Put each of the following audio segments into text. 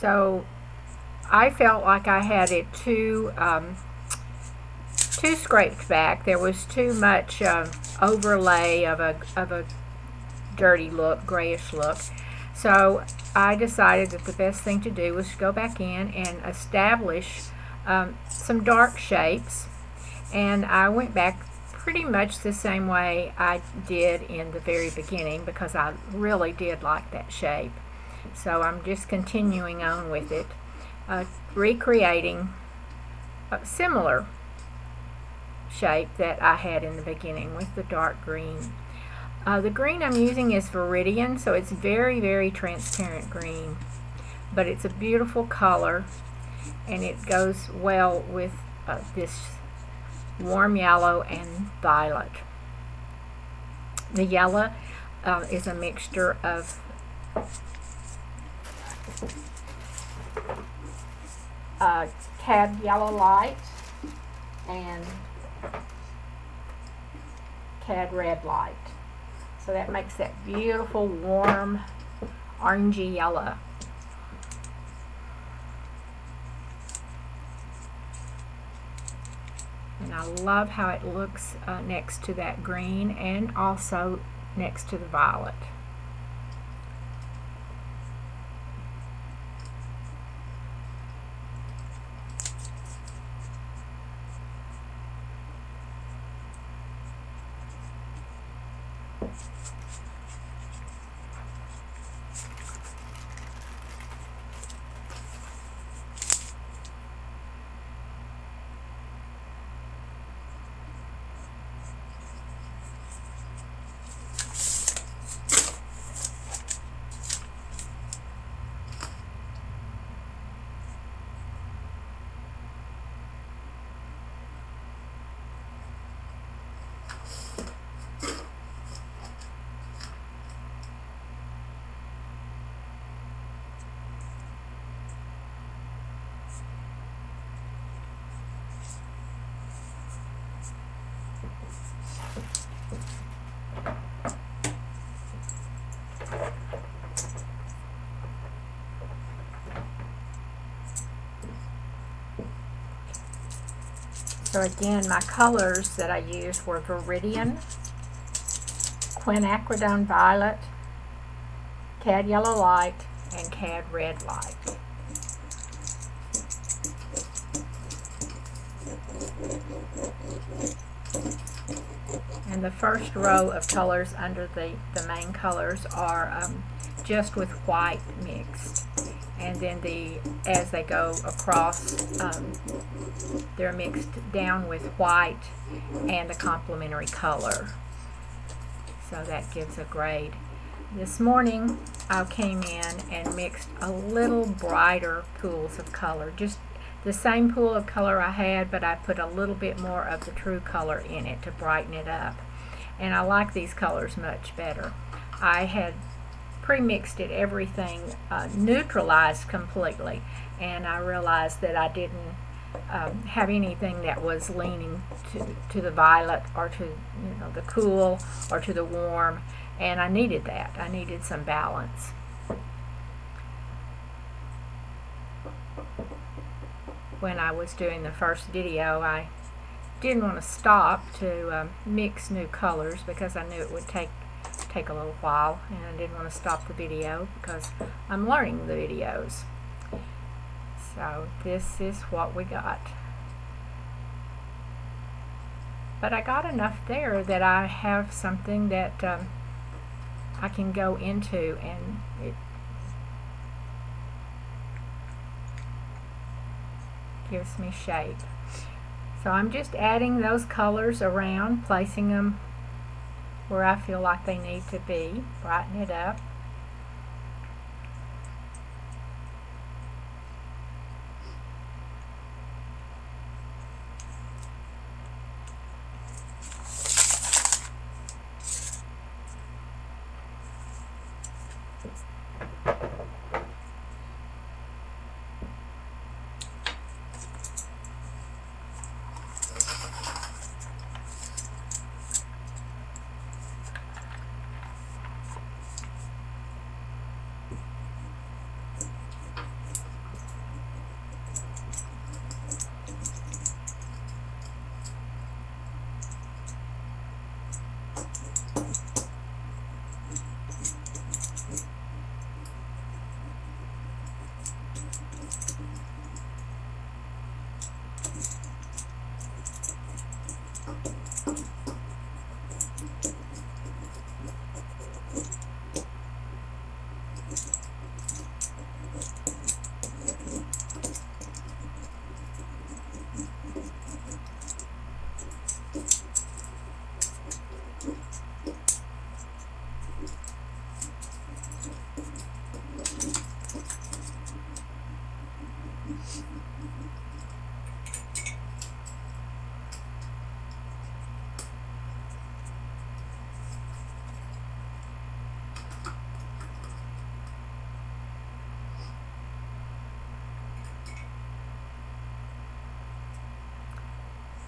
So I felt like I had it too scraped back. There was too much overlay of a dirty look, grayish look. So I decided that the best thing to do was to go back in and establish some dark shapes. And I went back pretty much the same way I did in the very beginning because I really did like that shape. So I'm just continuing on with it, recreating a similar shape that I had in the beginning with the dark green. The green I'm using is Viridian, so it's very, very transparent green, but it's a beautiful color and it goes well with this warm yellow and violet. The yellow is a mixture of Cad Yellow Light and Cad Red Light. So that makes that beautiful warm orangey yellow. And I love how it looks next to that green and also next to the violet. So again, my colors that I used were Viridian, Quinacridone Violet, Cad Yellow Light, and Cad Red Light. And the first row of colors under the main colors are just with white mixed. And then as they go across, they're mixed down with white and a complementary color. So that gives a grade. This morning I came in and mixed a little brighter pools of color. Just the same pool of color I had, but I put a little bit more of the true color in it to brighten it up. And I like these colors much better. I had pre-mixed it, everything neutralized completely, and I realized that I didn't have anything that was leaning to the violet or to the cool or to the warm, and I needed that. I needed some balance. When I was doing the first video, I didn't want to stop to mix new colors because I knew it would take a little while, and I didn't want to stop the video because I'm learning the videos. So this is what we got. But I got enough there that I have something that I can go into, and it gives me shape. So I'm just adding those colors around, placing them where I feel like they need to be, brighten it up.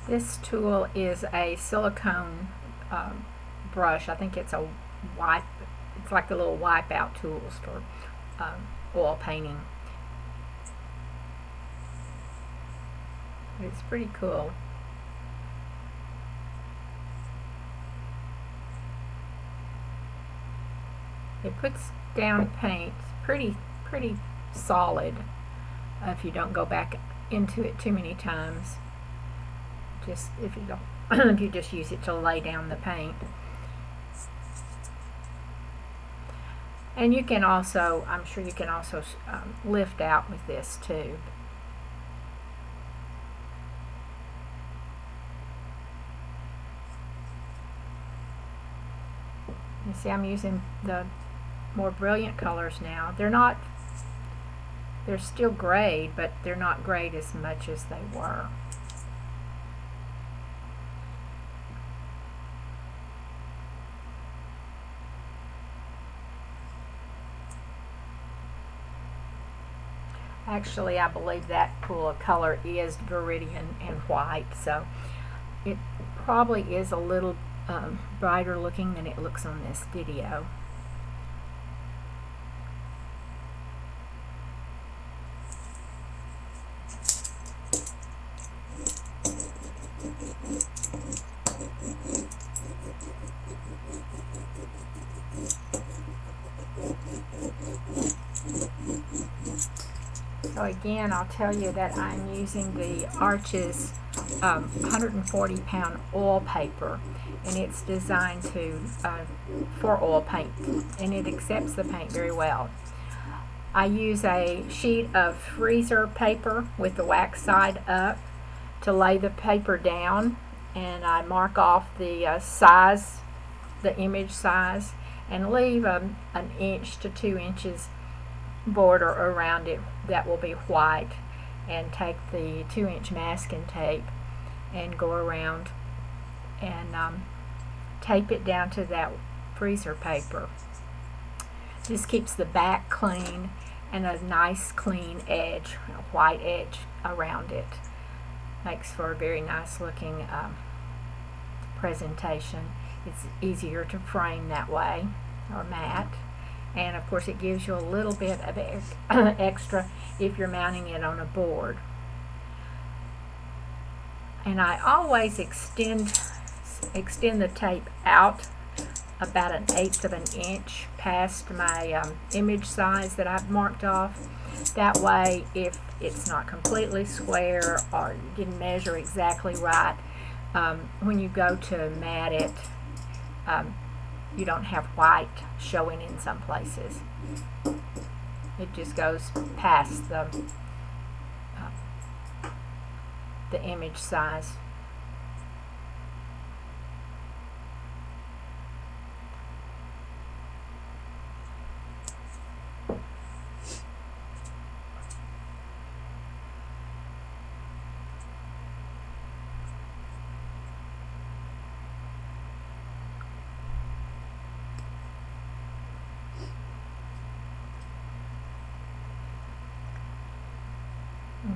This tool is a silicone brush. I think it's a wipe. It's like the little wipe-out tools for oil painting. It's pretty cool. It puts down paint pretty solid if you don't go back into it too many times. Just if you don't, if you just use it to lay down the paint. And you can also, I'm sure you can also lift out with this too. You see, I'm using the more brilliant colors now. They're still grayed, but they're not grayed as much as they were. Actually, I believe that pool of color is Viridian and white, so it probably is a little brighter looking than it looks on this video. So again, I'll tell you that I'm using the Arches 140-pound oil paper, and it's designed for oil paint, and it accepts the paint very well. I use a sheet of freezer paper with the wax side up to lay the paper down, and I mark off the size, the image size, and leave an inch to 2 inches border around it that will be white, and take the 2-inch masking tape and go around and tape it down to that freezer paper. This keeps the back clean and a nice clean edge, a white edge around it. Makes for a very nice looking presentation. It's easier to frame that way, or matte. And of course it gives you a little bit of extra if you're mounting it on a board. And I always extend the tape out about 1/8 of an inch past my image size that I've marked off. That way, if it's not completely square or you didn't measure exactly right, when you go to mat it, you don't have white showing in some places. It just goes past the image size.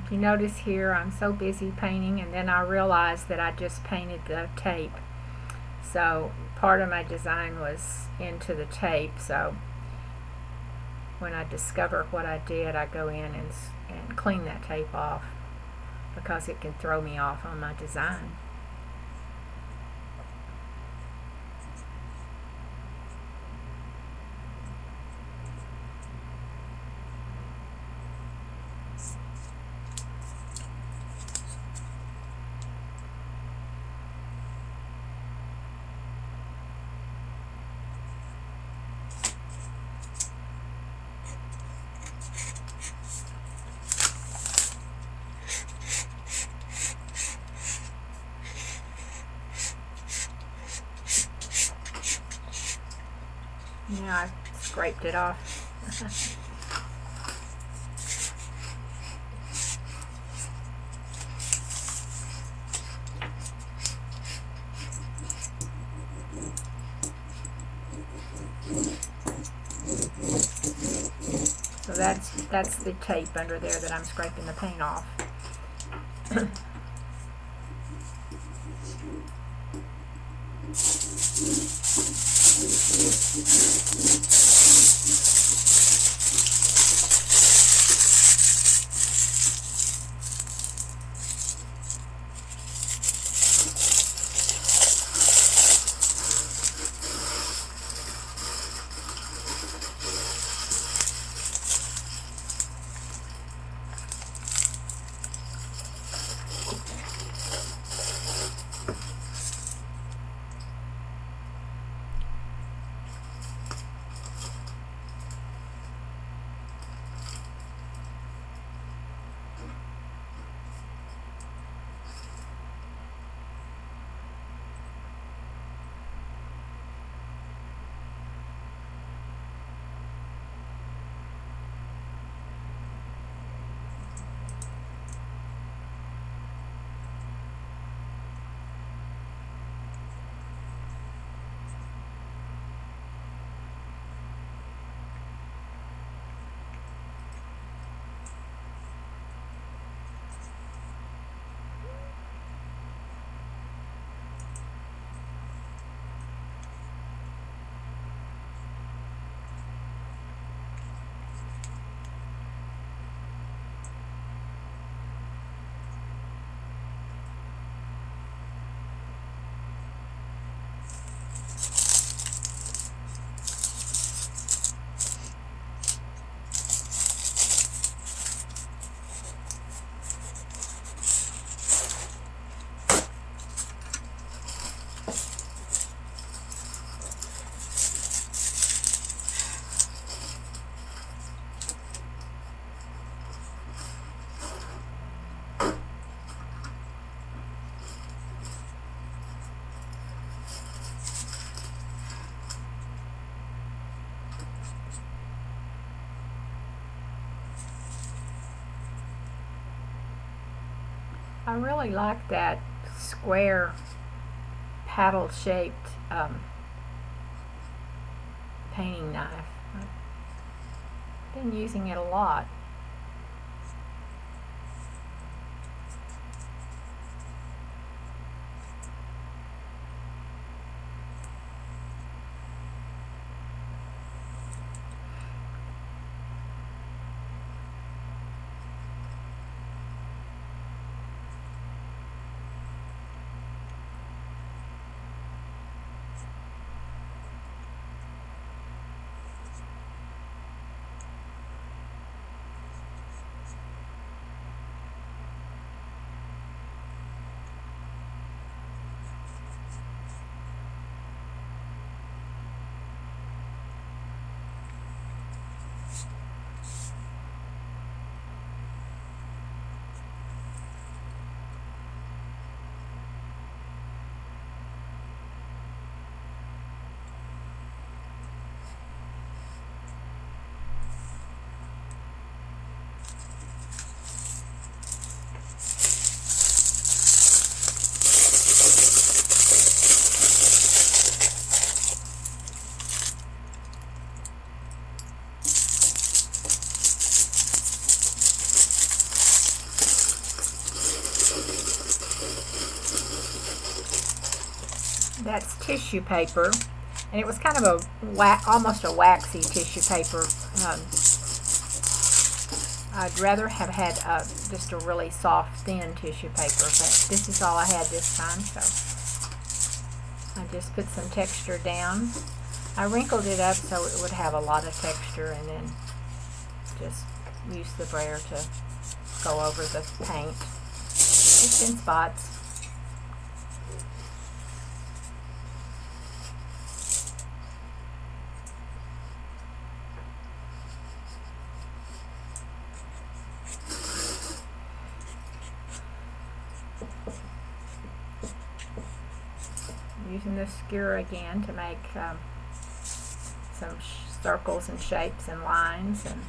If you notice here, I'm so busy painting, and then I realized that I just painted the tape. So part of my design was into the tape, so when I discover what I did, I go in and clean that tape off, because it can throw me off on my design. Now I've scraped it off. So that's the tape under there that I'm scraping the paint off. I really like that square paddle shaped painting knife. I've been using it a lot. That's tissue paper, and it was kind of almost a waxy tissue paper. I'd rather have had just a really soft, thin tissue paper, but this is all I had this time, so I just put some texture down. I wrinkled it up so it would have a lot of texture, and then just use the brayer to go over the paint, just in spots. Using the skewer again to make some circles and shapes and lines. And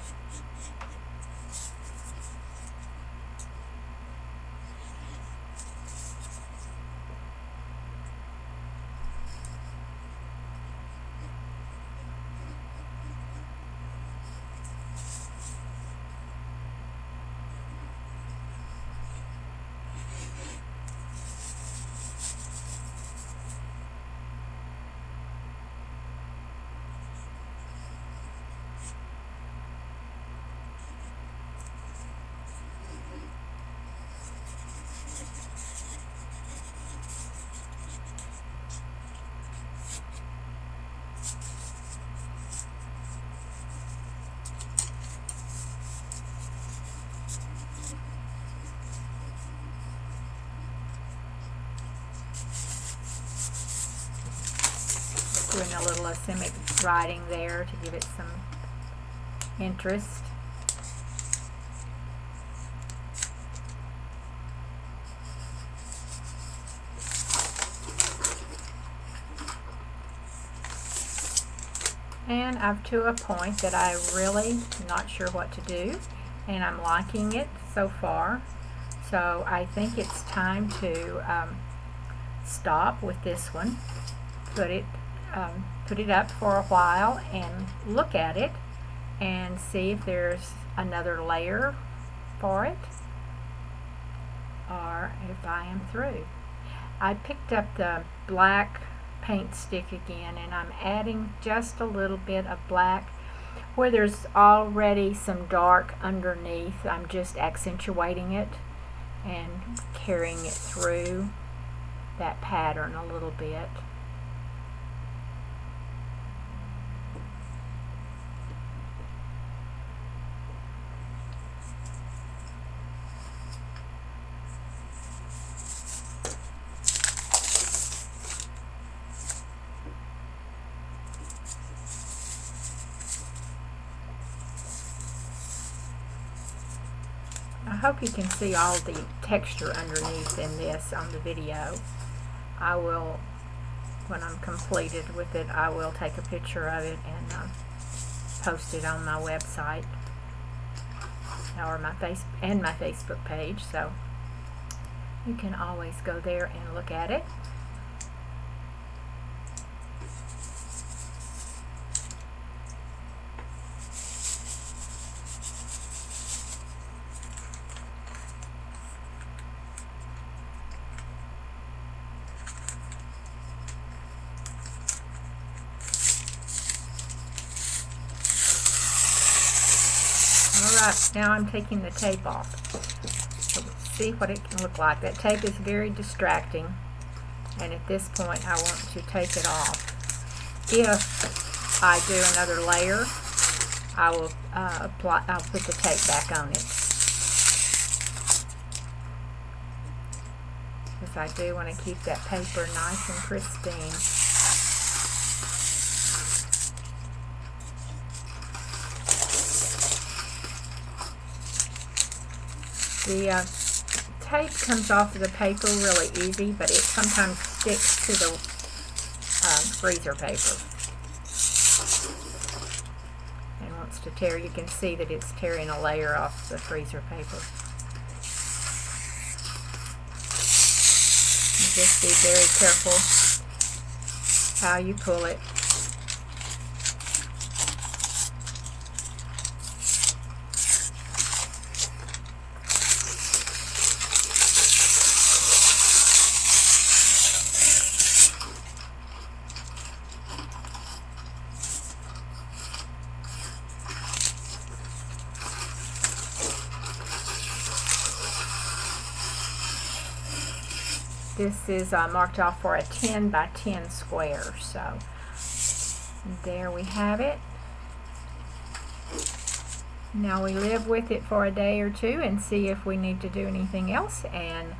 doing a little asymmetric writing there to give it some interest. And I'm to a point that I really not sure what to do, and I'm liking it so far. So I think it's time to stop with this one, put it up for a while and look at it and see if there's another layer for it, or if I am through. I picked up the black paint stick again, and I'm adding just a little bit of black where there's already some dark underneath. I'm just accentuating it and carrying it through that pattern a little bit. I hope you can see all the texture underneath in this on the video. I will, when I'm completed with it, I will take a picture of it and post it on my website or my Facebook page, so you can always go there and look at it. Alright, now I'm taking the tape off. So see what it can look like. That tape is very distracting, and at this point I want to take it off. If I do another layer, I will I'll put the tape back on it. Because I do want to keep that paper nice and pristine. The tape comes off of the paper really easy, but it sometimes sticks to the freezer paper and wants to tear. You can see that it's tearing a layer off the freezer paper. And just be very careful how you pull it. This is marked off for a 10 by 10 square, so there we have it. Now we live with it for a day or two and see if we need to do anything else, and